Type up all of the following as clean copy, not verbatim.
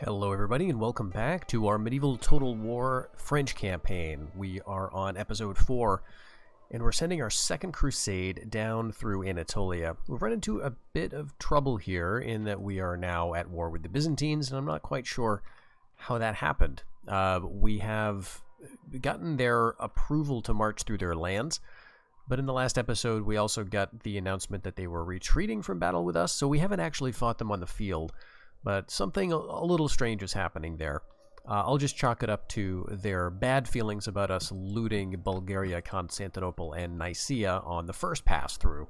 Hello everybody and welcome back to our Medieval Total War French campaign. We are on episode 4 and we're sending our second crusade down through Anatolia. We've run into a bit of trouble here in that we are now at war with the Byzantines, and I'm not quite sure how that happened. We have gotten their approval to march through their lands, but in the last episode we also got the announcement that they were retreating from battle with us, so we haven't actually fought them on the field. But something a little strange is happening there. I'll just chalk it up to their bad feelings about us looting Bulgaria, Constantinople, and Nicaea on the first pass through.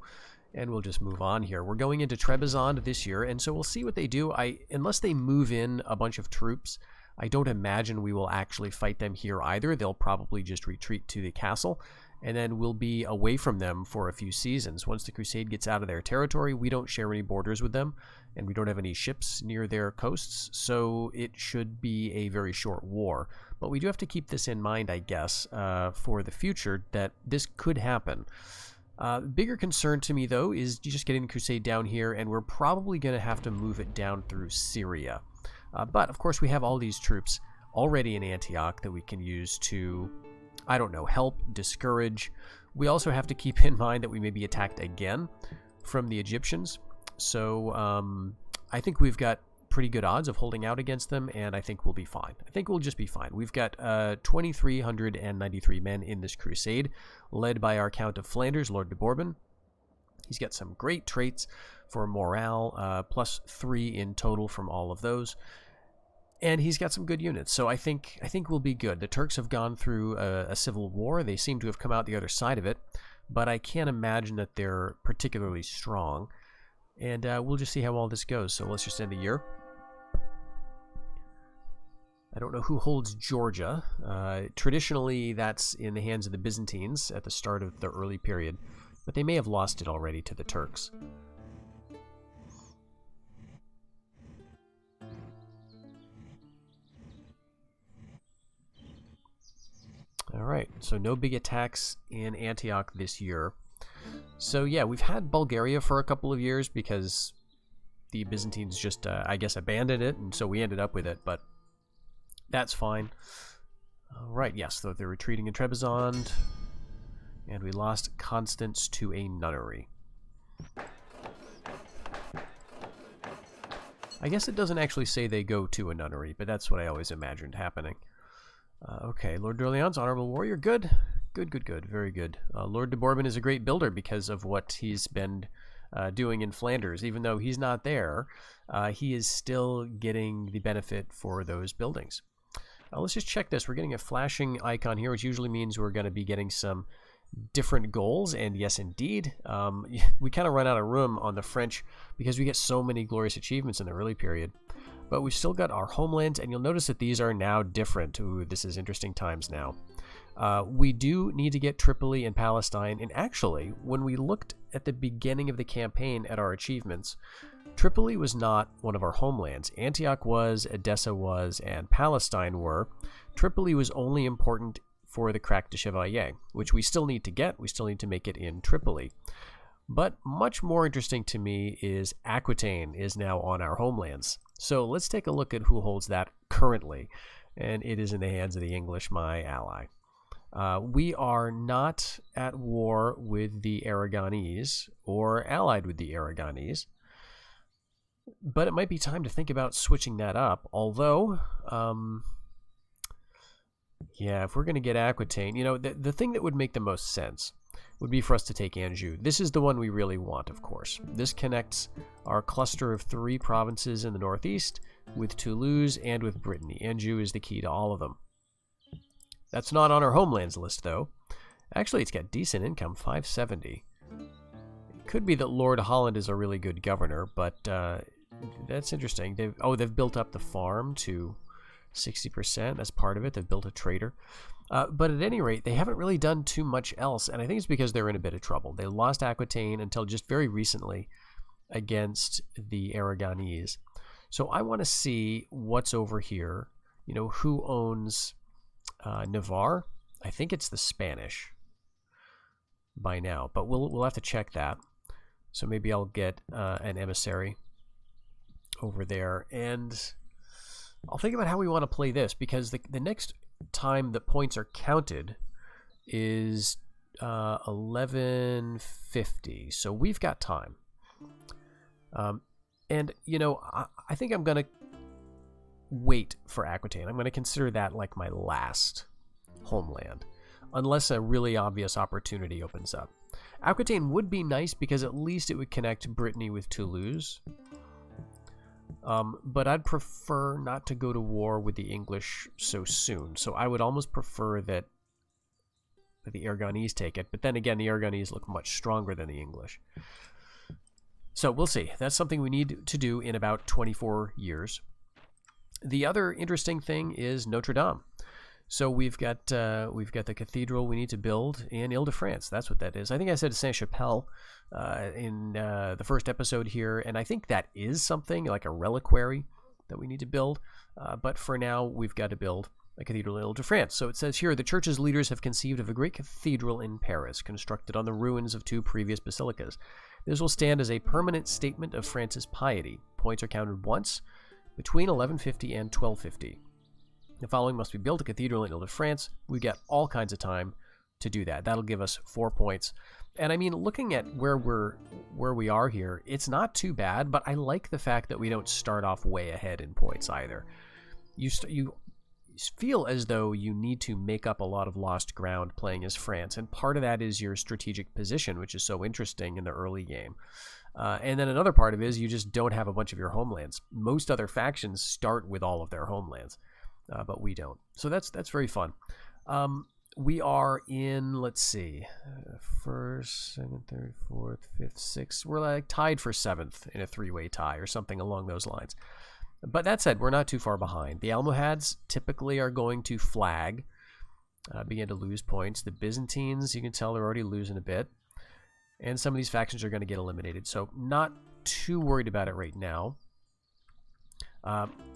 And we'll just move on here. We're going into Trebizond this year, and so we'll see what they do. Unless they move in a bunch of troops, I don't imagine we will actually fight them here either. They'll probably just retreat to the castle, and then we'll be away from them for a few seasons. Once the crusade gets out of their territory, we don't share any borders with them, and we don't have any ships near their coasts, so it should be a very short war. But we do have to keep this in mind, I guess, for the future, that this could happen. Bigger concern to me, though, is just getting the crusade down here, and we're probably going to have to move it down through Syria. But, of course, we have all these troops already in Antioch that we can use to, I don't know, help, discourage. We also have to keep in mind that we may be attacked again from the Egyptians. So I think we've got pretty good odds of holding out against them, and I think we'll be fine. I think we'll just be fine. We've got 2,393 men in this crusade, led by our Count of Flanders, Lord de Bourbon. He's got some great traits for morale, +3 in total from all of those. And he's got some good units, so I think we'll be good. The Turks have gone through a civil war. They seem to have come out the other side of it, but I can't imagine that they're particularly strong. And we'll just see how all this goes. So let's just end the year. I don't know who holds Georgia. Traditionally, that's in the hands of the Byzantines at the start of the early period, but they may have lost it already to the Turks. Alright, so no big attacks in Antioch this year. So yeah, we've had Bulgaria for a couple of years because the Byzantines just, I guess, abandoned it, and so we ended up with it, but that's fine. Alright, yes, so they're retreating in Trebizond, and we lost Constance to a nunnery. I guess it doesn't actually say they go to a nunnery, but that's what I always imagined happening. Okay, Lord d'Orléans, Honorable Warrior, good. Good, very good. Lord de Bourbon is a great builder because of what he's been doing in Flanders. Even though he's not there, he is still getting the benefit for those buildings. Let's just check this. We're getting a flashing icon here, which usually means we're going to be getting some different goals, and yes, indeed. We kind of run out of room on the French because we get so many glorious achievements in the early period. But we've still got our homelands, and you'll notice that these are now different. Ooh, this is interesting times now. We do need to get Tripoli and Palestine, and actually, when we looked at the beginning of the campaign at our achievements, Tripoli was not one of our homelands. Antioch was, Edessa was, and Palestine were. Tripoli was only important for the Crac de Chevalier, which we still need to get. We still need to make it in Tripoli. But much more interesting to me is Aquitaine is now on our homelands. So let's take a look at who holds that currently, and it is in the hands of the English, my ally. We are not at war with the Aragonese or allied with the Aragonese, but it might be time to think about switching that up. Although, yeah, if we're going to get Aquitaine, you know, the thing that would make the most sense would be for us to take Anjou. This is the one we really want, of course. This connects our cluster of 3 provinces in the northeast with Toulouse and with Brittany. Anjou is the key to all of them. That's not on our homelands list, though. Actually, it's got decent income, 570. It could be that Lord Holland is a really good governor, but that's interesting. They've built up the farm to 60%. That's part of it. They've built a trader. But at any rate, they haven't really done too much else, and I think it's because they're in a bit of trouble. They lost Aquitaine until just very recently against the Aragonese. So I want to see what's over here. You know, who owns Navarre? I think it's the Spanish by now, but we'll have to check that. So maybe I'll get an emissary over there. And I'll think about how we want to play this, because the next time the points are counted is 11:50, so we've got time. And, you know, I think I'm going to wait for Aquitaine. I'm going to consider that like my last homeland, unless a really obvious opportunity opens up. Aquitaine would be nice because at least it would connect Brittany with Toulouse. But I'd prefer not to go to war with the English so soon. So I would almost prefer that the Aragonese take it. But then again, the Aragonese look much stronger than the English. So we'll see. That's something we need to do in about 24 years. The other interesting thing is Notre Dame. So we've got the cathedral we need to build in Ile-de-France. That's what that is. I think I said Saint-Chapelle in the first episode here, and I think that is something like a reliquary that we need to build. But for now, we've got to build a cathedral in Ile-de-France. So it says here, the church's leaders have conceived of a great cathedral in Paris, constructed on the ruins of 2 previous basilicas. This will stand as a permanent statement of France's piety. Points are counted once between 1150 and 1250. The following must be built: a cathedral in Ile-de-France. We get all kinds of time to do that. That'll give us 4 points. And I mean, looking at where we are here, it's not too bad, but I like the fact that we don't start off way ahead in points either. You feel as though you need to make up a lot of lost ground playing as France, and part of that is your strategic position, which is so interesting in the early game. And then another part of it is you just don't have a bunch of your homelands. Most other factions start with all of their homelands, but we don't. So that's very fun. We are in, let's see, first, second, third, fourth, fifth, sixth. We're like tied for 7th in a 3-way tie or something along those lines. But that said, we're not too far behind. The Almohads typically are going to flag, begin to lose points. The Byzantines, you can tell they're already losing a bit. And some of these factions are going to get eliminated. So not too worried about it right now.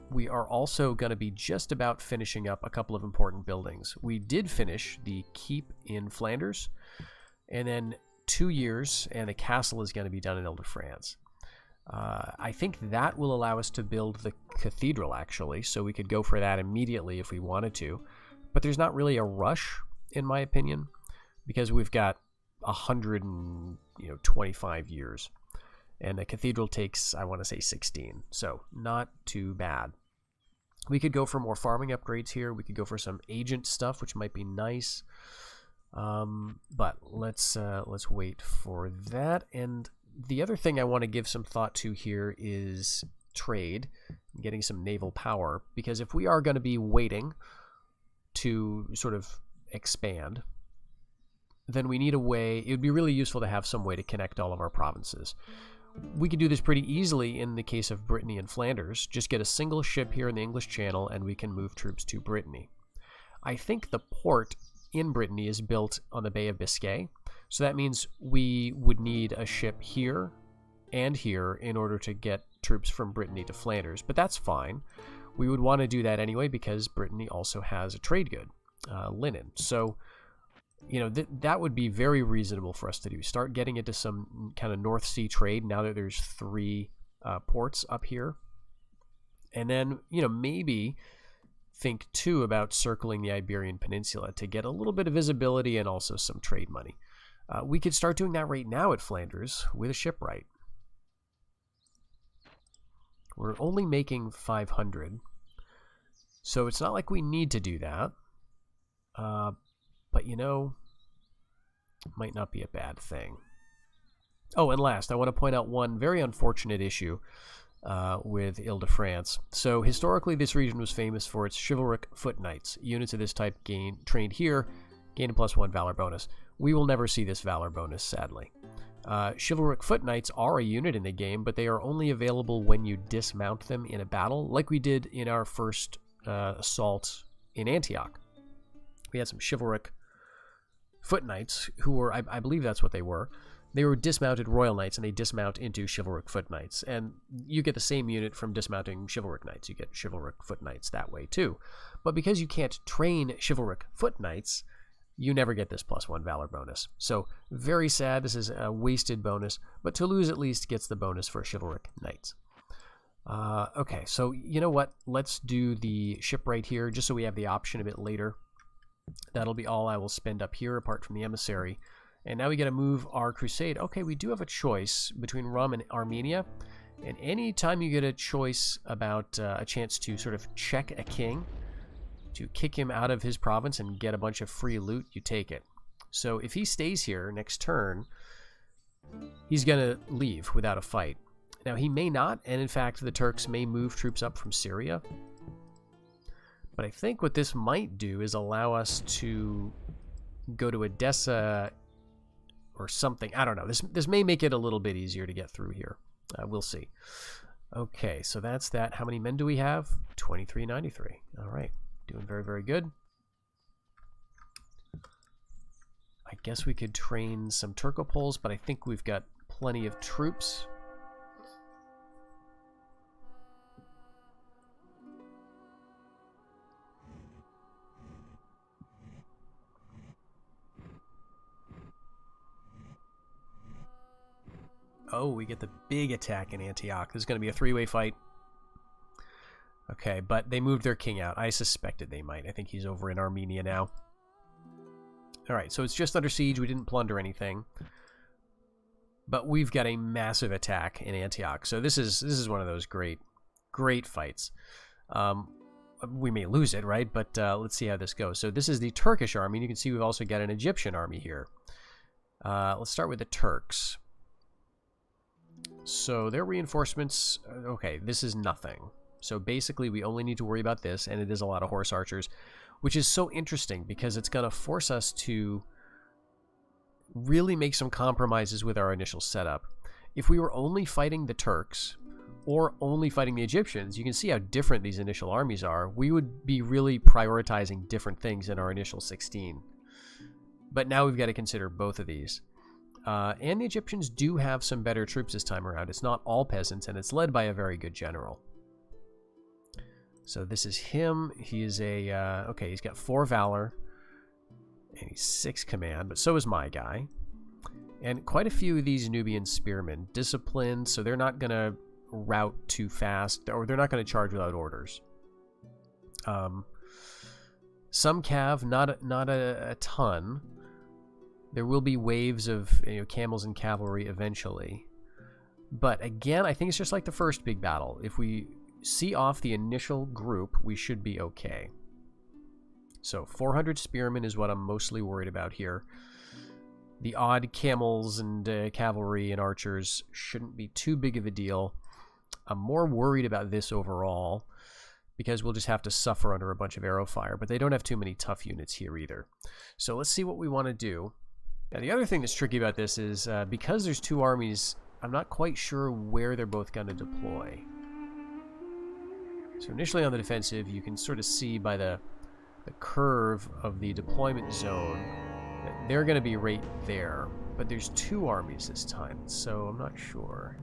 We are also going to be just about finishing up a couple of important buildings. We did finish the keep in Flanders. And then 2 years, and the castle is going to be done in Ile-de-France. I think that will allow us to build the cathedral, actually, so we could go for that immediately if we wanted to. But there's not really a rush, in my opinion, because we've got 125 years. And the cathedral takes, I want to say, 16. So not too bad. We could go for more farming upgrades here. We could go for some agent stuff, which might be nice. But let's wait for that. And the other thing I want to give some thought to here is trade, getting some naval power, because if we are going to be waiting to sort of expand, then we need a way. It would be really useful to have some way to connect all of our provinces. We could do this pretty easily in the case of Brittany and Flanders. Just get a single ship here in the English Channel and we can move troops to Brittany. I think the port in Brittany is built on the Bay of Biscay. So that means we would need a ship here and here in order to get troops from Brittany to Flanders. But that's fine. We would want to do that anyway because Brittany also has a trade good, linen. So, you know, that would be very reasonable for us to do. Start getting into some kind of North Sea trade now that there's 3 ports up here. And then, you know, maybe think too about circling the Iberian Peninsula to get a little bit of visibility and also some trade money. We could start doing that right now at Flanders with a shipwright. We're only making 500, so it's not like we need to do that. But, you know, it might not be a bad thing. Oh, and last, I want to point out one very unfortunate issue with Ile-de-France. So historically, this region was famous for its chivalric foot knights. Units of this type trained here gain a +1 valor bonus. We will never see this valor bonus, sadly. Chivalric foot knights are a unit in the game, but they are only available when you dismount them in a battle, like we did in our first assault in Antioch. We had some chivalric foot knights who were, I believe that's what they were. They were dismounted royal knights, and they dismount into chivalric foot knights. And you get the same unit from dismounting chivalric knights. You get chivalric foot knights that way too. But because you can't train chivalric foot knights, you never get this +1 valor bonus. So very sad. This is a wasted bonus, but Toulouse at least gets the bonus for chivalric knights. Okay, so you know what? Let's do the ship right here, just so we have the option a bit later. That'll be all I will spend up here, apart from the emissary. And now we got to move our crusade. Okay, we do have a choice between Rum and Armenia. And any time you get a choice about a chance to sort of check a king, to kick him out of his province and get a bunch of free loot, you take it. So if he stays here next turn, he's going to leave without a fight. Now, he may not, and in fact, the Turks may move troops up from Syria. But I think what this might do is allow us to go to Edessa or something. I don't know. This may make it a little bit easier to get through here. We'll see. Okay, so that's that. How many men do we have? 2393. All right. Doing very, very good. I guess we could train some Turcopoles, but I think we've got plenty of troops. Oh, we get the big attack in Antioch. This is going to be a three-way fight. Okay, but they moved their king out. I suspected they might. I think he's over in Armenia now. Alright, so it's just under siege. We didn't plunder anything. But we've got a massive attack in Antioch. So this is one of those great fights. We may lose it, right? But let's see how this goes. So this is the Turkish army. And you can see we've also got an Egyptian army here. Let's start with the Turks. So their reinforcements, okay, this is nothing. So basically we only need to worry about this, and it is a lot of horse archers, which is so interesting because it's going to force us to really make some compromises with our initial setup. If we were only fighting the Turks or only fighting the Egyptians, you can see how different these initial armies are. We would be really prioritizing different things in our initial 16. But now we've got to consider both of these. And the Egyptians do have some better troops this time around. It's not all peasants, and it's led by a very good general. So this is him. He is a... okay, he's got 4 valor, and he's 6 command, but so is my guy. And quite a few of these Nubian spearmen. Disciplined, so they're not going to rout too fast, or they're not going to charge without orders. Some cav, not a ton. There will be waves of camels and cavalry eventually. But again, I think it's just like the first big battle. If we see off the initial group, we should be okay. So 400 spearmen is what I'm mostly worried about here. The odd camels and cavalry and archers shouldn't be too big of a deal. I'm more worried about this overall because we'll just have to suffer under a bunch of arrow fire. But they don't have too many tough units here either. So let's see what we want to do. Now, the other thing that's tricky about this is because there's 2 armies, I'm not quite sure where they're both going to deploy. So initially on the defensive, you can sort of see by the curve of the deployment zone that they're going to be right there. But there's 2 armies this time, so I'm not sure.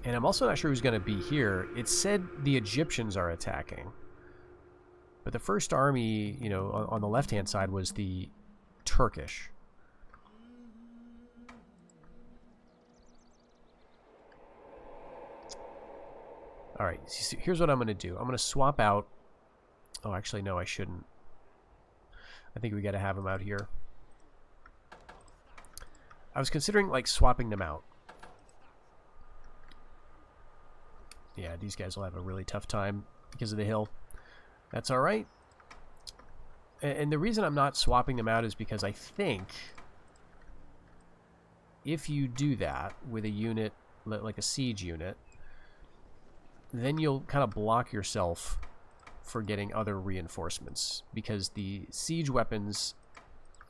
And I'm also not sure who's going to be here. It said the Egyptians are attacking. But the first army, on the left-hand side was the Turkish. All right, so here's what I'm going to do. I'm going to swap out... Oh, actually, no, I shouldn't. I think we got to have them out here. I was considering, swapping them out. Yeah, these guys will have a really tough time because of the hill. That's all right. And the reason I'm not swapping them out is because I think if you do that with a unit, like a siege unit, then you'll kind of block yourself for getting other reinforcements because the siege weapons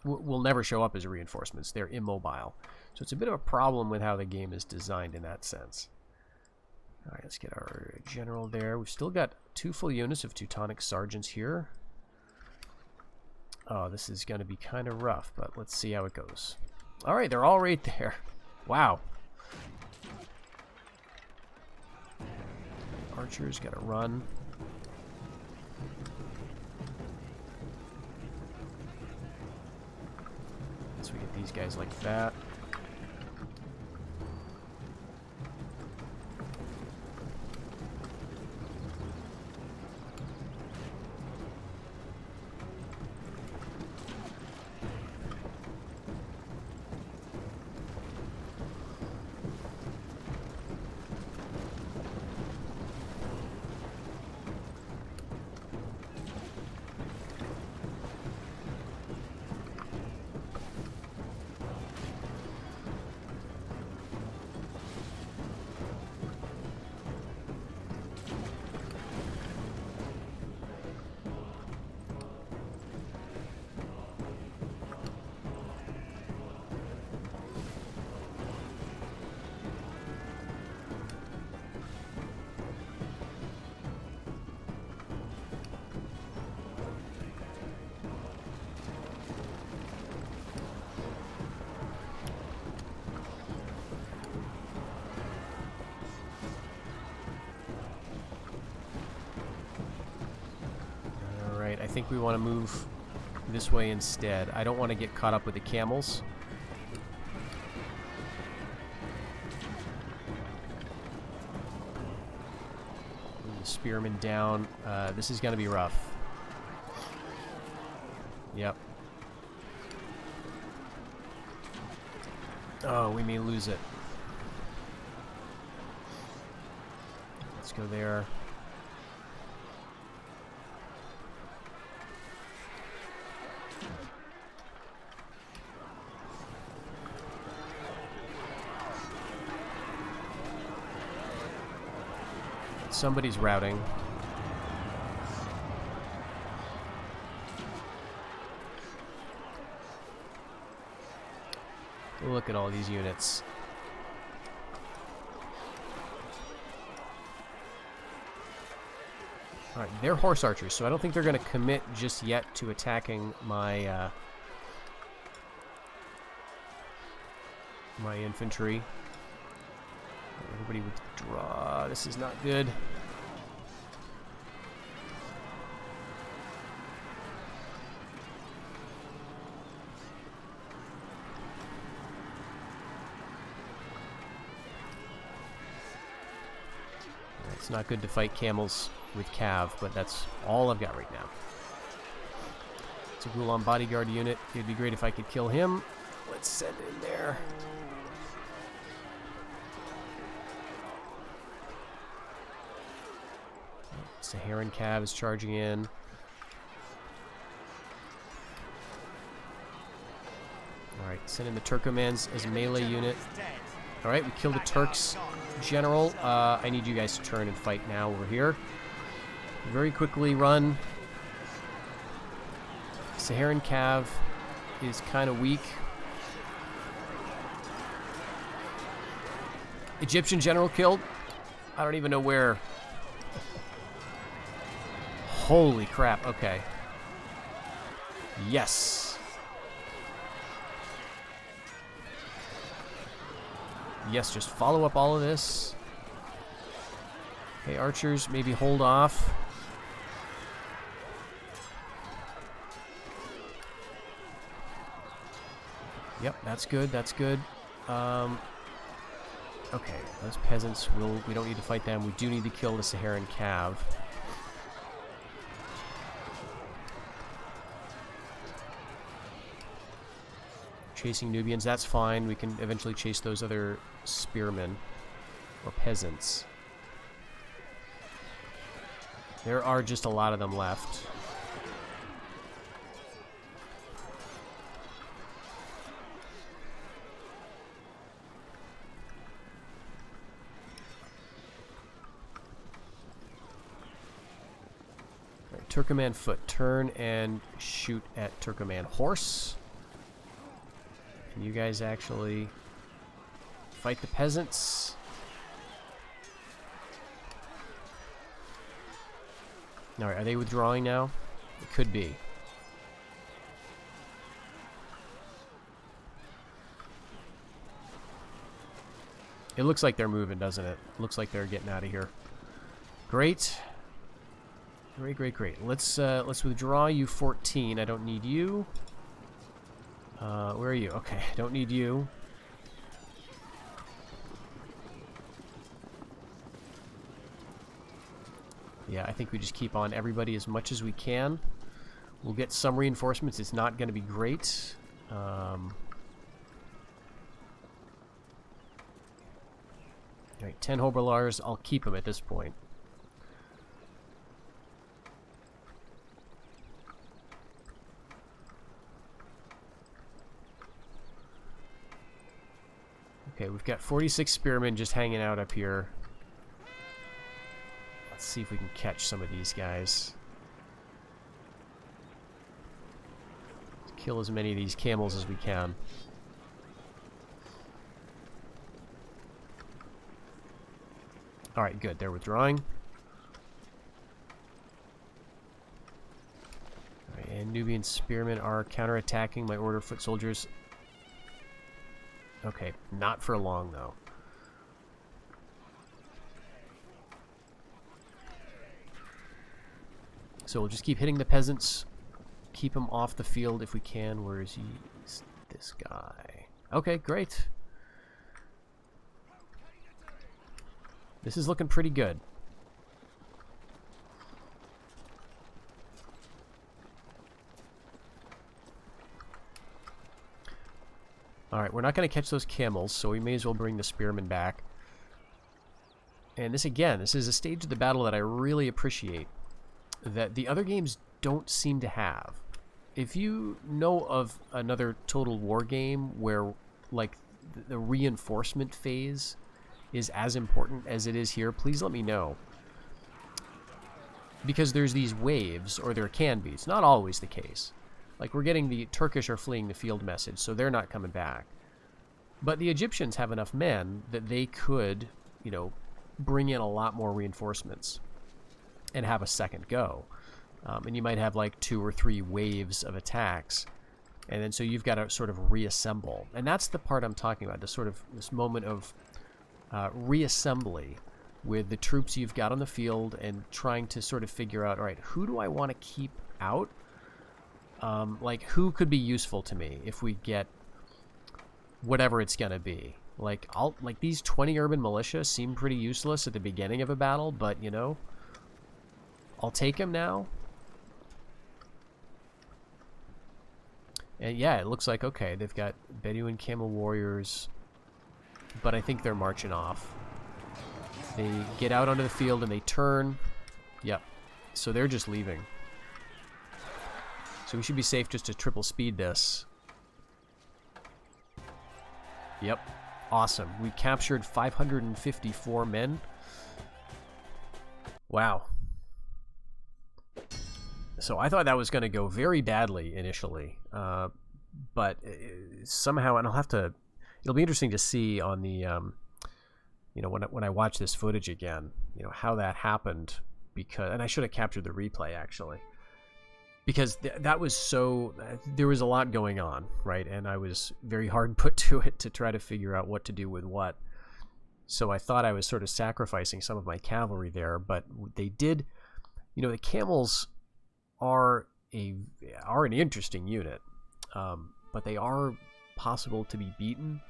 will never show up as reinforcements. They're immobile. So it's a bit of a problem with how the game is designed in that sense. All right, let's get our general there. We've still got 2 full units of Teutonic sergeants here. Oh, this is going to be kind of rough, but let's see how it goes. All right, they're all right there. Wow. Archers got to run. So we get these guys like that. I think we want to move this way instead. I don't want to get caught up with the camels. Move the spearmen down. This is going to be rough. Yep. Oh, we may lose it. Let's go there. Somebody's routing. Look at all these units. Alright, they're horse archers, so I don't think they're going to commit just yet to attacking my my infantry. Everybody withdraw. This is not good. It's not good to fight camels with cav, but that's all I've got right now. It's a Gulan bodyguard unit. It'd be great if I could kill him. Let's send it in there. Saharan cav is charging in. Alright, send in the Turkomans as a melee unit. Alright, we killed the Turks general. I need you guys to turn and fight now over here. Very quickly run. Saharan cav is kind of weak. Egyptian general killed. I don't even know where. Holy crap, okay. Yes. Yes, just follow up all of this. Okay, archers, maybe hold off. Yep, that's good, that's good. Okay, those peasants, we don't need to fight them. We do need to kill the Saharan cav. Chasing Nubians, that's fine. We can eventually chase those other spearmen or peasants. There are just a lot of them left. Right, Turkoman foot, turn and shoot at Turkoman horse. Can you guys actually fight the peasants? Alright, are they withdrawing now? It could be. It looks like they're moving, doesn't it? Looks like they're getting out of here. Great. Great, great, great. Let's withdraw you 14. I don't need you. Where are you? Okay, don't need you. Yeah, I think we just keep on everybody as much as we can. We'll get some reinforcements. It's not going to be great. Alright, 10 Hoberlars. I'll keep them at this point. Okay, we've got 46 spearmen just hanging out up here. Let's see if we can catch some of these guys. Let's kill as many of these camels as we can. Alright, good. They're withdrawing. Alright, and Nubian spearmen are counterattacking my order foot soldiers. Okay, not for long, though. So we'll just keep hitting the peasants. Keep them off the field if we can. Where is he? This guy. Okay, great. This is looking pretty good. Alright, we're not going to catch those camels, so we may as well bring the spearmen back. And this, again, this is a stage of the battle that I really appreciate, that the other games don't seem to have. If you know of another Total War game where, like, the reinforcement phase is as important as it is here, please let me know. Because there's these waves, or there can be. It's not always the case. Like, we're getting the Turkish are fleeing the field message, so they're not coming back. But the Egyptians have enough men that they could, you know, bring in a lot more reinforcements and have a second go. And you might have like 2 or 3 waves of attacks. And then so you've got to sort of reassemble. And that's the part I'm talking about, this moment of reassembly with the troops you've got on the field and trying to sort of figure out, all right, who do I want to keep out? Like, who could be useful to me if we get whatever it's going to be? Like, these 20 urban militia seem pretty useless at the beginning of a battle, but, you know, I'll take them now. And yeah, it looks like, okay, they've got Bedouin camel warriors, but I think they're marching off. They get out onto the field and they turn. Yep. So they're just leaving. So we should be safe just to triple speed this. Yep. Awesome. We captured 554 men. Wow. So I thought that was going to go very badly initially. But somehow, and I'll have to, it'll be interesting to see on the, you know, when I watch this footage again, you know, how that happened. Because, and I should have captured the replay actually. Because that was so, there was a lot going on, right? And I was very hard put to it to try to figure out what to do with what. So I thought I was sort of sacrificing some of my cavalry there, but they did, you know, the camels are an interesting unit, but they are possible to be beaten.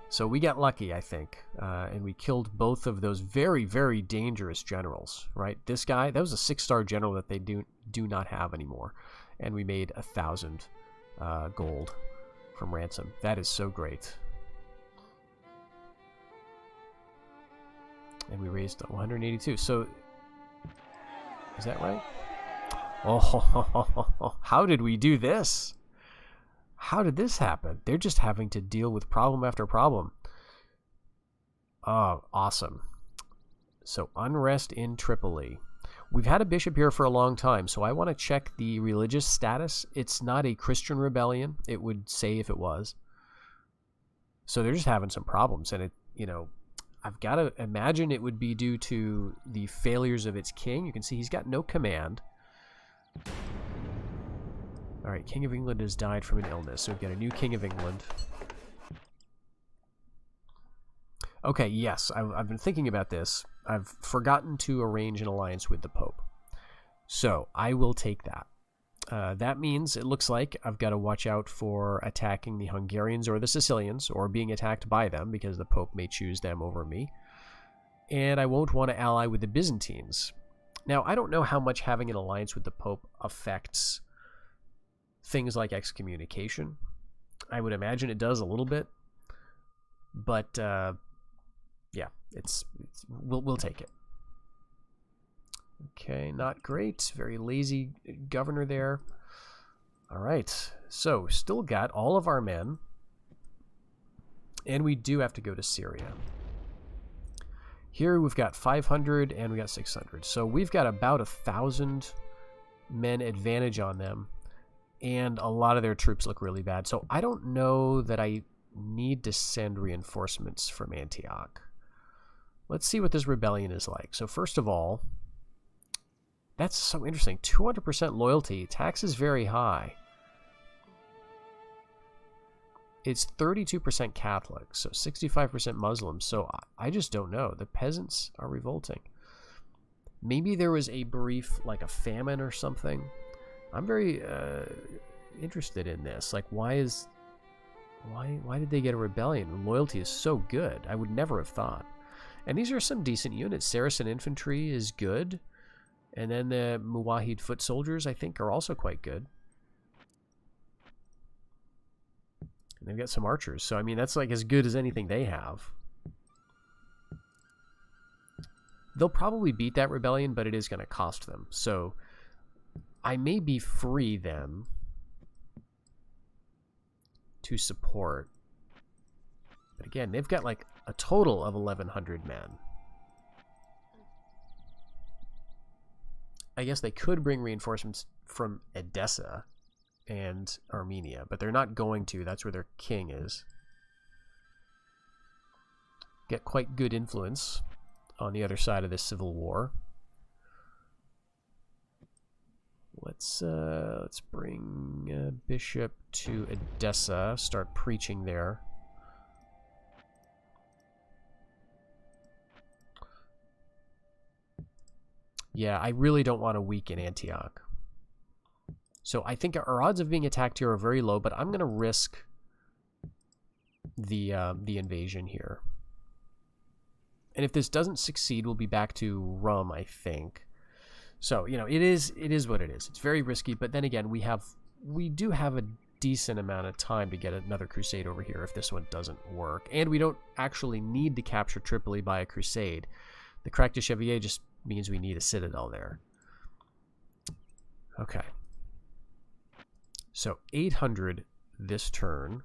So we got lucky, I think, and we killed both of those very, very dangerous generals, right? This guy, that was a 6-star general that they do not have anymore, and we made 1,000 gold from ransom. That is so great. And we raised 182. So, is that right? Oh, how did we do this? How did this happen? They're just having to deal with problem after problem. Oh, awesome. So, unrest in Tripoli. We've had a bishop here for a long time, so I want to check the religious status. It's not a Christian rebellion. It would say if it was. So they're just having some problems, and it, you know, I've got to imagine it would be due to the failures of its king. You can see he's got no command. Alright, King of England has died from an illness, so we've got a new King of England. Okay, yes, I've been thinking about this. I've forgotten to arrange an alliance with the Pope. So, I will take that. That means it looks like I've got to watch out for attacking the Hungarians or the Sicilians, or being attacked by them, because the Pope may choose them over me. And I won't want to ally with the Byzantines. Now, I don't know how much having an alliance with the Pope affects things like excommunication. I would imagine it does a little bit. But, yeah, we'll take it. Okay, not great. Very lazy governor there. All right, so still got all of our men. And we do have to go to Syria. Here we've got 500 and we got 600. So we've got about 1,000 men advantage on them. And a lot of their troops look really bad. So I don't know that I need to send reinforcements from Antioch. Let's see what this rebellion is like. So first of all, that's so interesting. 200% loyalty. Tax is very high. It's 32% Catholic, so 65% Muslim. So I just don't know. The peasants are revolting. Maybe there was a brief, like a famine or something. I'm very interested in this. Like, why did they get a rebellion? Loyalty is so good. I would never have thought. And these are some decent units. Saracen infantry is good. And then the Muwahid foot soldiers, I think, are also quite good. And they've got some archers. So, I mean, that's like as good as anything they have. They'll probably beat that rebellion, but it is going to cost them. So, I may be free then to support. But again, they've got like a total of 1,100 men. I guess they could bring reinforcements from Edessa and Armenia, but they're not going to. That's where their king is. Get quite good influence on the other side of this civil war. Let's bring a bishop to Edessa. Start preaching there. Yeah, I really don't want to weaken Antioch. So I think our odds of being attacked here are very low, but I'm going to risk the invasion here. And if this doesn't succeed, we'll be back to Rum, I think. So, you know, it is what it is. It's very risky, but then again, we do have a decent amount of time to get another crusade over here if this one doesn't work. And we don't actually need to capture Tripoli by a crusade. The Crac de Chevier just means we need a citadel there. Okay. So 800 this turn.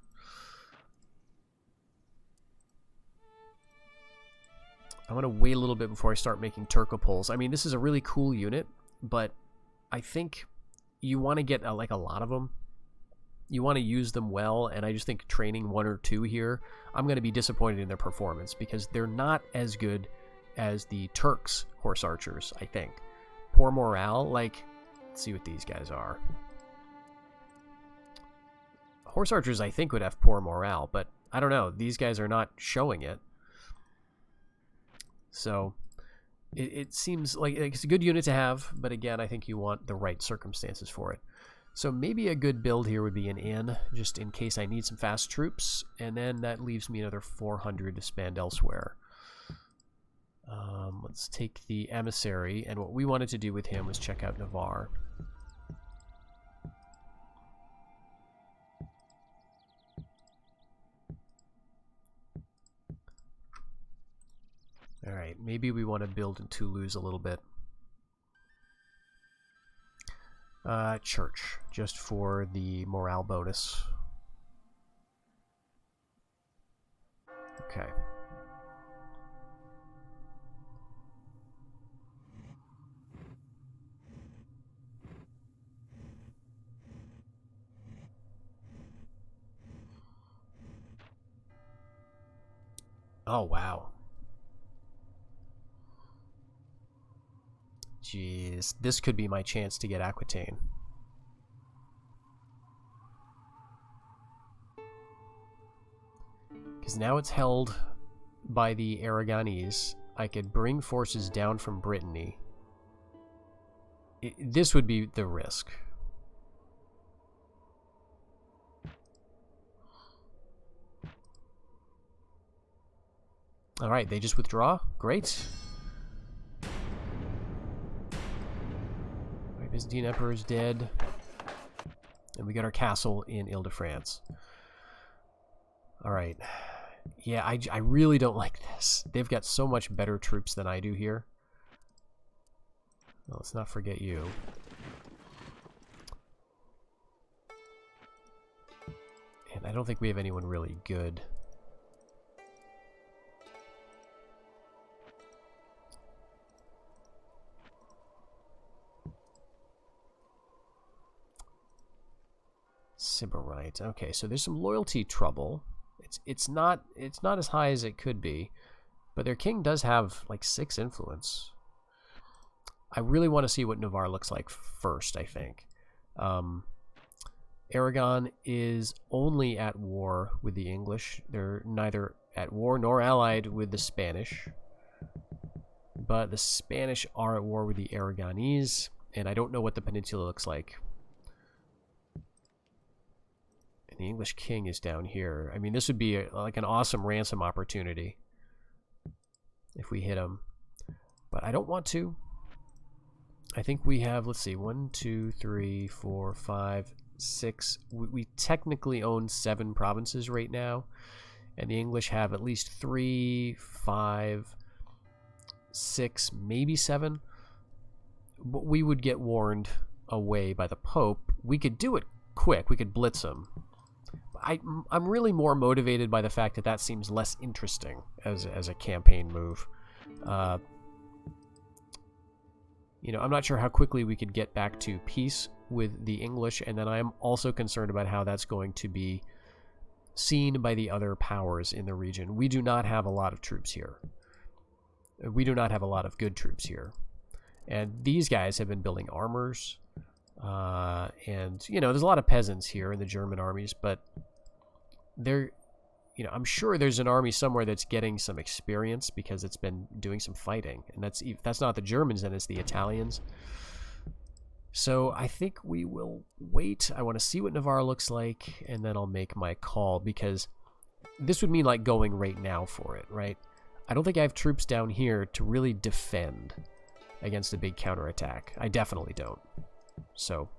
I want to wait a little bit before I start making Turcopoles. I mean, this is a really cool unit, but I think you want to get like a lot of them. You want to use them well, and I just think training one or two here, I'm going to be disappointed in their performance because they're not as good as the Turks' horse archers, I think. Poor morale. Like, let's see what these guys are. Horse archers, I think, would have poor morale, but I don't know. These guys are not showing it. So it seems like it's a good unit to have, but again, I think you want the right circumstances for it. So maybe a good build here would be an inn, just in case I need some fast troops, and then that leaves me another 400 to spend elsewhere. Let's take the emissary, and what we wanted to do with him was check out Navarre. Alright, maybe we want to build in Toulouse a little bit. Church, just for the morale bonus. Okay. Oh, wow. Jeez, this could be my chance to get Aquitaine. Because now it's held by the Aragonese. I could bring forces down from Brittany. This would be the risk. Alright, they just withdraw. Great. Alright, Byzantine Emperor is dead. And we got our castle in Ile-de-France. Alright. Yeah, I really don't like this. They've got so much better troops than I do here. Well, let's not forget you. And I don't think we have anyone really good. Sybarite. Okay, so there's some loyalty trouble. It's not as high as it could be, but their king does have like 6 influence. I really want to see what Navarre looks like first, I think. Aragon is only at war with the English. They're neither at war nor allied with the Spanish. But the Spanish are at war with the Aragonese, and I don't know what the peninsula looks like. And the English king is down here. I mean, this would be like an awesome ransom opportunity if we hit him. But I don't want to. I think we have, let's see, 1, 2, 3, 4, 5, 6. We technically own 7 provinces right now. And the English have at least 3, 5, 6, maybe 7. But we would get warned away by the Pope. We could do it quick. We could blitz them. I'm really more motivated by the fact that that seems less interesting as a campaign move. You know, I'm not sure how quickly we could get back to peace with the English, and then I'm also concerned about how that's going to be seen by the other powers in the region. We do not have a lot of troops here. We do not have a lot of good troops here. And these guys have been building armors, and, you know, there's a lot of peasants here in the German armies, but they're, you know, I'm sure there's an army somewhere that's getting some experience because it's been doing some fighting. And that's not the Germans, then it's the Italians. So I think we will wait. I want to see what Navarre looks like, and then I'll make my call, because this would mean like going right now for it, right? I don't think I have troops down here to really defend against a big counterattack. I definitely don't. So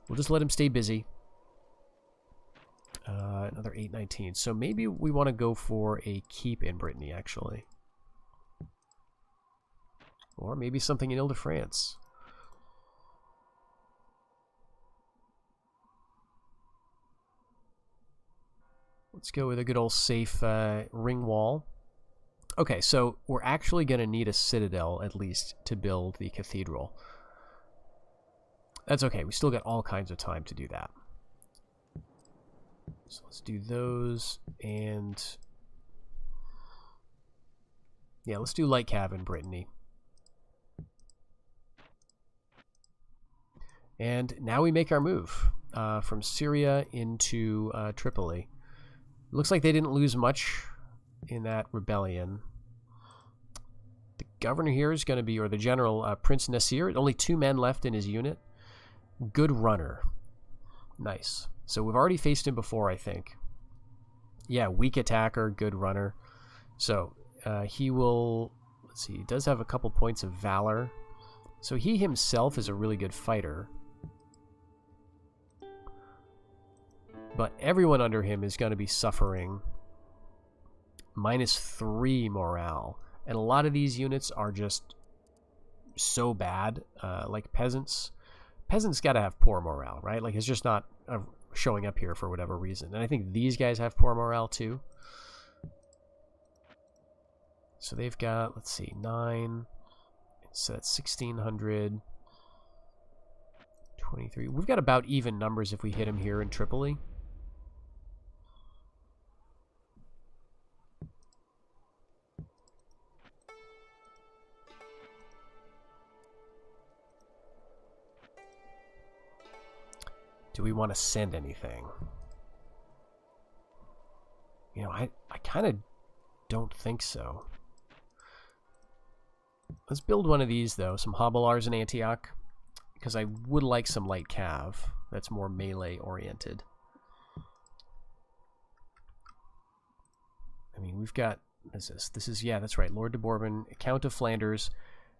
we'll just let him stay busy. Another 819. So maybe we want to go for a keep in Brittany, actually. Or maybe something in Ile-de-France. Let's go with a good old safe ring wall. Okay, so we're actually going to need a citadel, at least, to build the cathedral. That's okay. We still got all kinds of time to do that. So let's do those, and yeah, let's do light cav in Brittany. And now we make our move from Syria into Tripoli. Looks like they didn't lose much in that rebellion. The governor here is going to be, or the general, Prince Nasir. Only 2 men left in his unit. Good runner. Nice. So we've already faced him before, I think. Yeah, weak attacker, good runner. So he will, let's see, he does have a couple points of valor. So he himself is a really good fighter. But everyone under him is going to be suffering -3 morale. And a lot of these units are just so bad, like peasants. Peasants got to have poor morale, right? Like, it's just not showing up here for whatever reason. And I think these guys have poor morale too. So they've got, let's see, 9. So that's 1,600. 23. We've got about even numbers if we hit them here in Tripoli. Do we want to send anything? You know, I kind of don't think so. Let's build one of these, though. Some Hobilars in Antioch. Because I would like some light cav. That's more melee-oriented. I mean, we've got What is this? This is, yeah, that's right. Lord de Bourbon, Count of Flanders.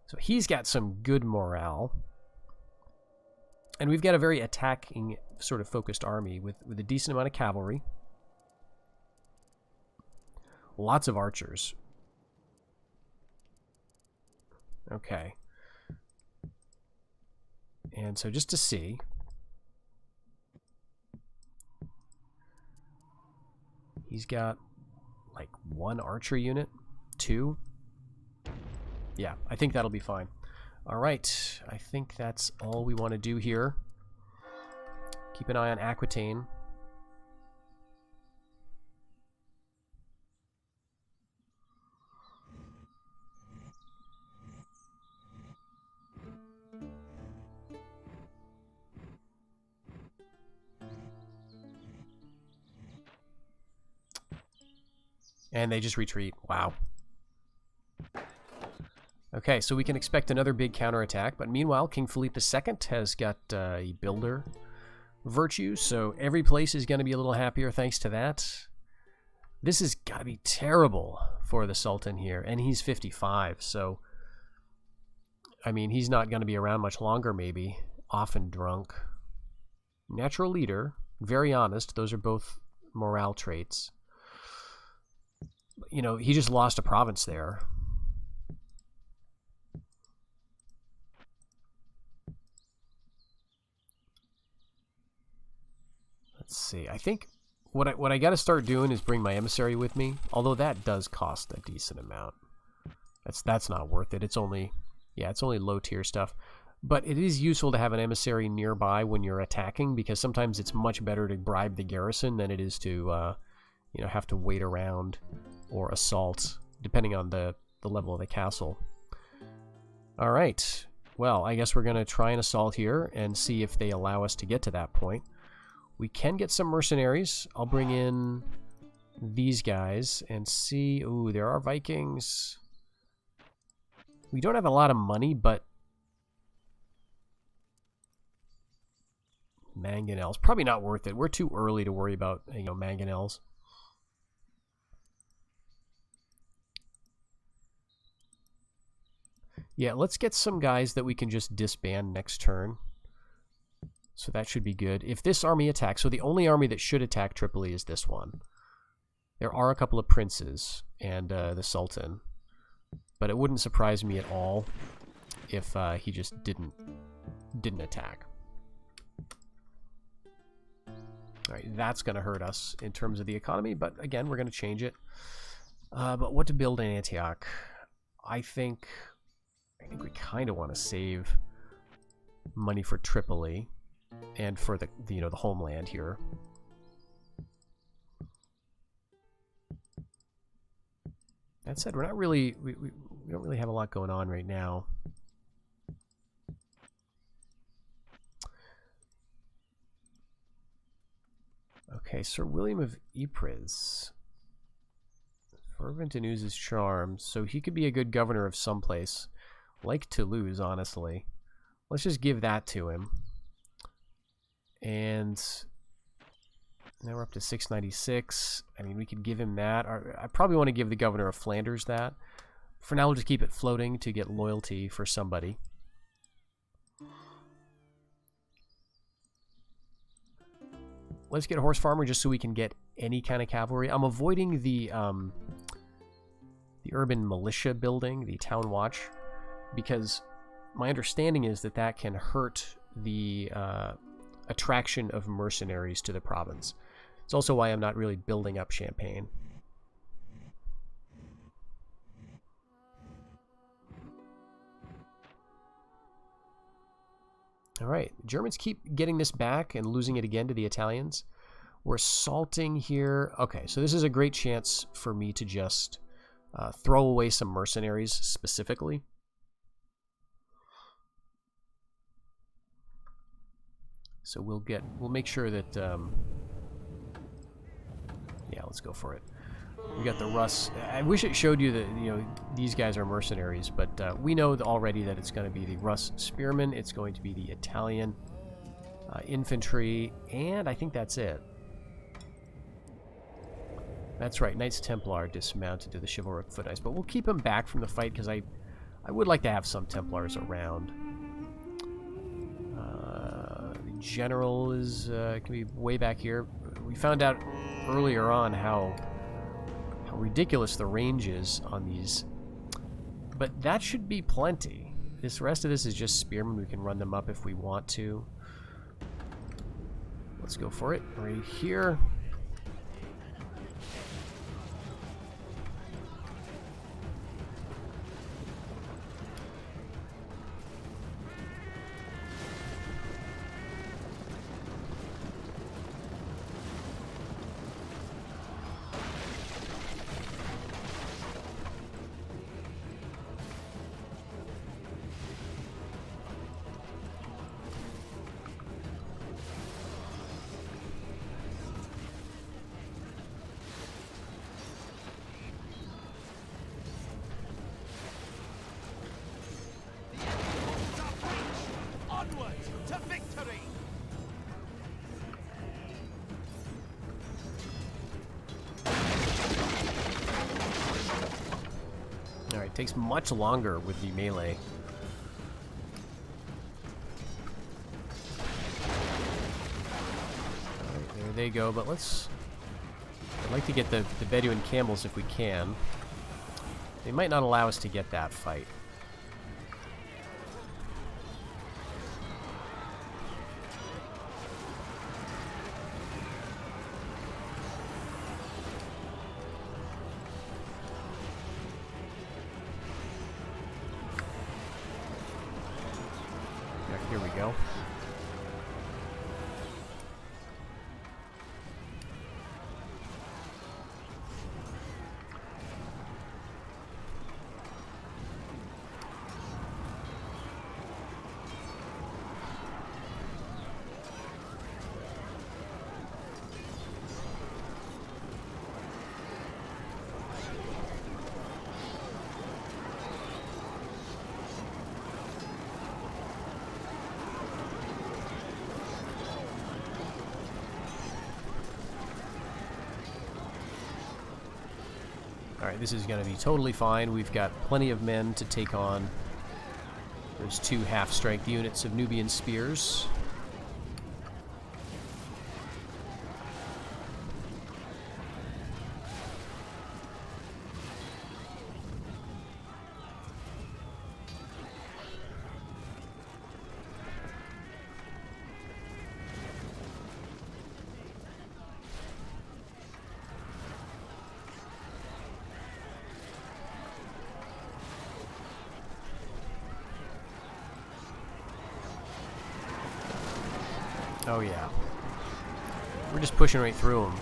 So he's got some good morale. And we've got a very attacking sort of focused army with a decent amount of cavalry. Lots of archers. Okay. And so just to see. He's got like 1 archer unit, 2. Yeah, I think that'll be fine. All right, I think that's all we want to do here. Keep an eye on Aquitaine. And they just retreat. Wow. Okay, so we can expect another big counterattack, but meanwhile, King Philippe II has got a builder virtue, so every place is going to be a little happier thanks to that. This has got to be terrible for the Sultan here, and he's 55, so, I mean, he's not going to be around much longer, maybe. Often drunk. Natural leader, very honest, those are both morale traits. You know, he just lost a province there. Let's see. I think what I got to start doing is bring my emissary with me, although that does cost a decent amount. That's not worth it. It's only low tier stuff. But it is useful to have an emissary nearby when you're attacking, because sometimes it's much better to bribe the garrison than it is to have to wait around or assault, depending on the level of the castle. All right. Well, I guess we're going to try an assault here and see if they allow us to get to that point. We can get some mercenaries. I'll bring in these guys and see. Ooh, there are Vikings. We don't have a lot of money, but mangonels, probably not worth it. We're too early to worry about, mangonels. Yeah, let's get some guys that we can just disband next turn. So that should be good. If this army attacks, so the only army that should attack Tripoli is this one. There are a couple of princes and the Sultan, but it wouldn't surprise me at all if he just didn't attack. All right, that's going to hurt us in terms of the economy, but again, we're going to change it. But what to build in Antioch? I think we kind of want to save money for Tripoli and for the homeland here. That said, we're not really we don't really have a lot going on right now. Okay, Sir William of Ypres. Fervent in his charm, so he could be a good governor of some place. Like Toulouse, honestly. Let's just give that to him. And now we're up to 696. I mean, we could give him that. I probably want to give the governor of Flanders that. For now, we'll just keep it floating to get loyalty for somebody. Let's get a horse farmer just so we can get any kind of cavalry. I'm avoiding the urban militia building, the town watch, because my understanding is that that can hurt the attraction of mercenaries to the province. It's also why I'm not really building up Champagne. All right, Germans keep getting this back and losing it again to the Italians. We're assaulting here. Okay, so this is a great chance for me to just throw away some mercenaries specifically. So we'll make sure that yeah, let's go for it. We got the Russ. I wish it showed you that these guys are mercenaries, but we know already that it's going to be the Russ spearmen. It's going to be the Italian infantry, and I think that's it. That's right, Knights Templar dismounted to the chivalric foot knights, but we'll keep them back from the fight because I would like to have some Templars around. The general is can be way back here. We found out earlier on how ridiculous the range is on these, but that should be plenty. This rest of this is just spearmen. We can run them up if we want to. Let's go for it right here. Alright, takes much longer with the melee. Alright, there they go, but I'd like to get the Bedouin camels if we can. They might not allow us to get that fight. Here we go. Alright, this is going to be totally fine. We've got plenty of men to take on those two half-strength units of Nubian spears. Oh yeah. We're just pushing right through them.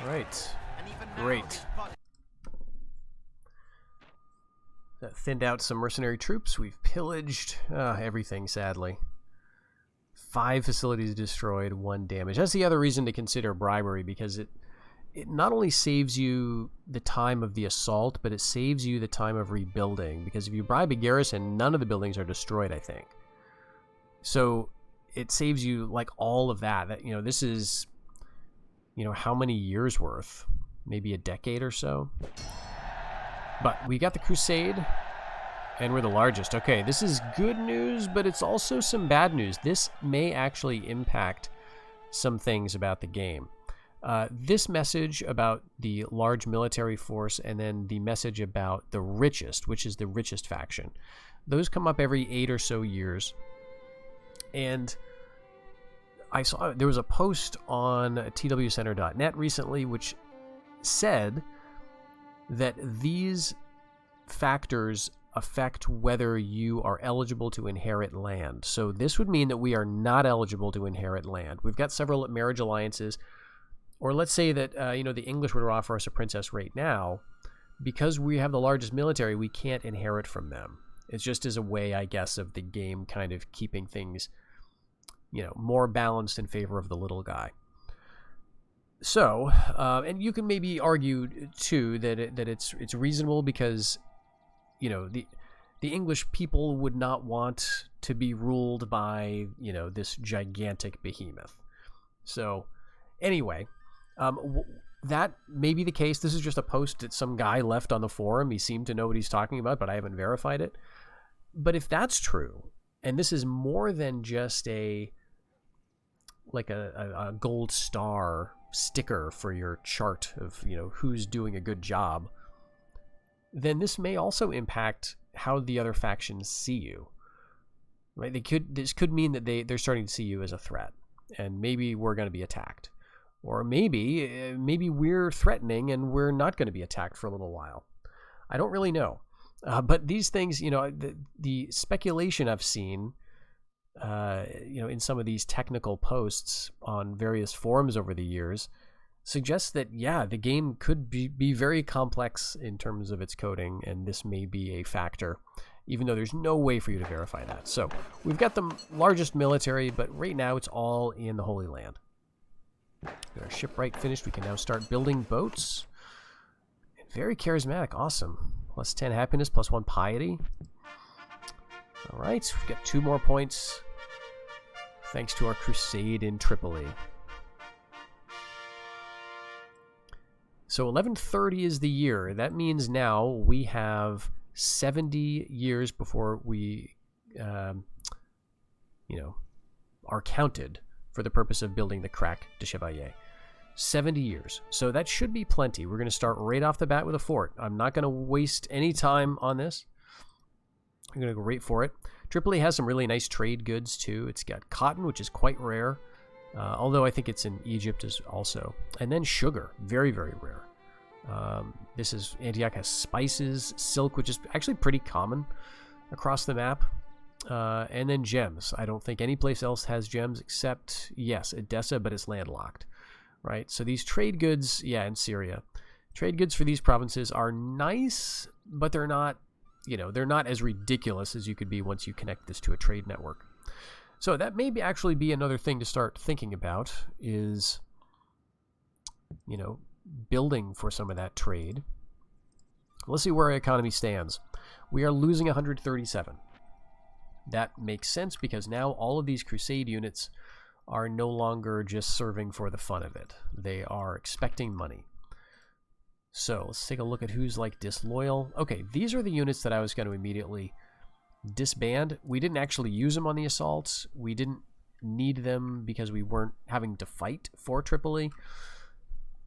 Right. Great. That thinned out some mercenary troops. We've pillaged everything, sadly. 5 facilities destroyed, 1 damaged. That's the other reason to consider bribery, because it not only saves you the time of the assault, but it saves you the time of rebuilding. Because if you bribe a garrison, none of the buildings are destroyed, I think. So it saves you like all of that. This is, how many years worth? Maybe a decade or so. But we got the crusade, And we're the largest. Okay, this is good news, but it's also some bad news. This may actually impact some things about the game. This message about the large military force and then the message about the richest, which is the richest faction, those come up every 8 or so years. And I saw there was a post on twcenter.net recently which said that these factors affect whether you are eligible to inherit land. So this would mean that we are not eligible to inherit land. We've got several marriage alliances, or let's say that the English were to offer us a princess right now. Because we have the largest military, we can't inherit from them. It's just as a way, I guess, of the game kind of keeping things, more balanced in favor of the little guy. So, and you can maybe argue too that it's reasonable because, the English people would not want to be ruled by this gigantic behemoth. So, anyway, that may be the case. This is just a post that some guy left on the forum. He seemed to know what he's talking about, but I haven't verified it. But if that's true, and this is more than just a gold star sticker for your chart of who's doing a good job, then this may also impact how the other factions see you. Right? This could mean that they're starting to see you as a threat, and maybe we're going to be attacked. Or maybe we're threatening and we're not going to be attacked for a little while. I don't really know. But these things, the speculation I've seen, in some of these technical posts on various forums over the years suggests that, yeah, the game could be very complex in terms of its coding, and this may be a factor, even though there's no way for you to verify that. So we've got the largest military, but right now it's all in the Holy Land. Got our shipwright finished. We can now start building boats. Very charismatic. Awesome. Plus 10 happiness, plus 1 piety. All right, we've got 2 more points thanks to our crusade in Tripoli. So 1130 is the year. That means now we have 70 years before we, are counted for the purpose of building the Crac de Chevalier. 70 years. So that should be plenty. We're going to start right off the bat with a fort. I'm not going to waste any time on this. I'm going to go right for it. Tripoli has some really nice trade goods too. It's got cotton, which is quite rare, although I think it's in Egypt as also. And then sugar, very, very rare. Antioch has spices, silk, which is actually pretty common across the map. And then gems. I don't think any place else has gems except, yes, Edessa, but it's landlocked, right? So these trade goods, yeah, in Syria. Trade goods for these provinces are nice, but they're not, they're not as ridiculous as you could be once you connect this to a trade network. So that may actually be another thing to start thinking about is, building for some of that trade. Let's see where our economy stands. We are losing 137. That makes sense because now all of these crusade units are no longer just serving for the fun of it. They are expecting money. So let's take a look at who's disloyal. Okay, these are the units that I was going to immediately disband. We didn't actually use them on the assaults. We didn't need them because we weren't having to fight for Tripoli.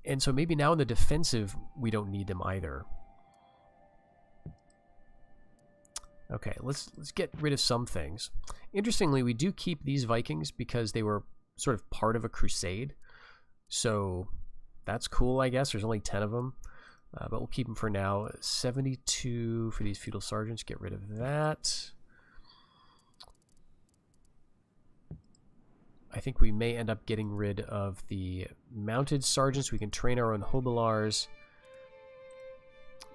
And so maybe now in the defensive, we don't need them either. Okay, let's get rid of some things. Interestingly, we do keep these Vikings because they were sort of part of a crusade. So that's cool, I guess. There's only 10 of them. But we'll keep them for now. 72 for these feudal sergeants. Get rid of that. I think we may end up getting rid of the mounted sergeants. We can train our own hobilars.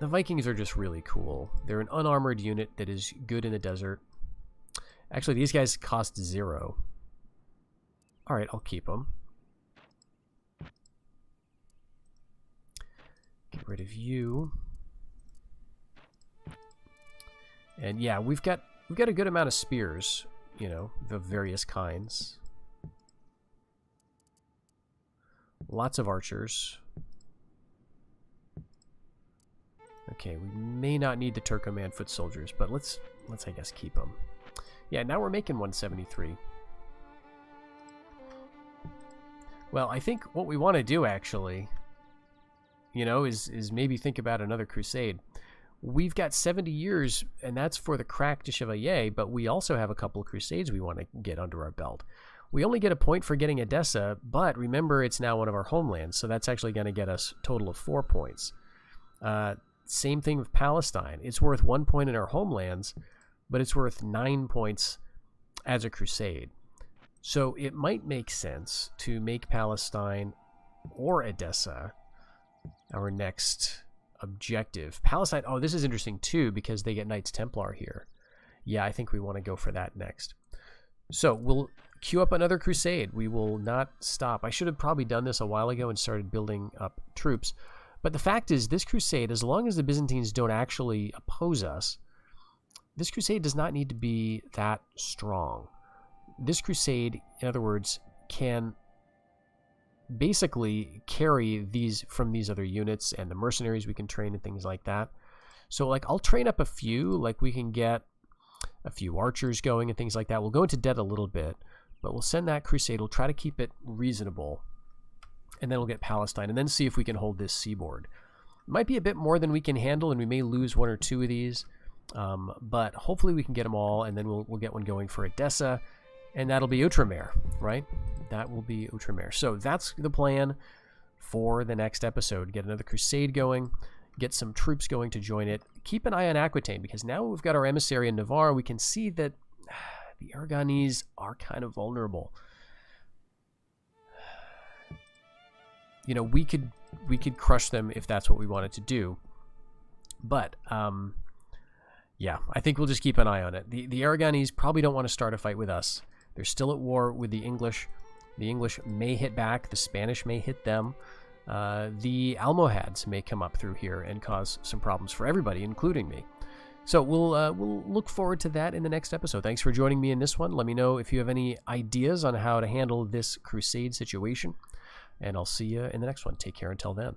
The Vikings are just really cool. They're an unarmored unit that is good in the desert. Actually, these guys cost 0. Alright, I'll keep them. Get rid of you. And yeah, we've got a good amount of spears, of various kinds. Lots of archers. Okay, we may not need the Turkoman foot soldiers, but let's I guess keep them. Yeah, now we're making 173. Well, I think what we want to do actually, you know, is maybe think about another crusade. We've got 70 years, and that's for the Crac de Chevalier, but we also have a couple of crusades we want to get under our belt. We only get a point for getting Edessa, but remember it's now one of our homelands, so that's actually going to get us a total of 4 points. Same thing with Palestine. It's worth 1 point in our homelands, but it's worth 9 points as a crusade. So it might make sense to make Palestine or Edessa our next objective. Palestine, oh, this is interesting too because they get Knights Templar here. Yeah, I think we want to go for that next. So we'll queue up another crusade. We will not stop. I should have probably done this a while ago and started building up troops. But the fact is, this crusade, as long as the Byzantines don't actually oppose us, this crusade does not need to be that strong. This crusade, in other words, can basically carry these from these other units and the mercenaries we can train and things like that. So, like, I'll train up a few. Like, we can get a few archers going and things like that. We'll go into debt a little bit, but we'll send that crusade. We'll try to keep it reasonable, and then we'll get Palestine, and then see if we can hold this seaboard. It might be a bit more than we can handle, and we may lose 1 or 2 of these, but hopefully we can get them all, and then we'll get one going for Edessa, and that'll be Outremer, right? That will be Outremer. So that's the plan for the next episode. Get another crusade going, get some troops going to join it. Keep an eye on Aquitaine, because now we've got our emissary in Navarre. We can see that the Aragonese are kind of vulnerable. You know, we could crush them if that's what we wanted to do. But, yeah, I think we'll just keep an eye on it. The Aragonese probably don't want to start a fight with us. They're still at war with the English. The English may hit back. The Spanish may hit them. The Almohads may come up through here and cause some problems for everybody, including me. So we'll look forward to that in the next episode. Thanks for joining me in this one. Let me know if you have any ideas on how to handle this crusade situation. And I'll see you in the next one. Take care until then.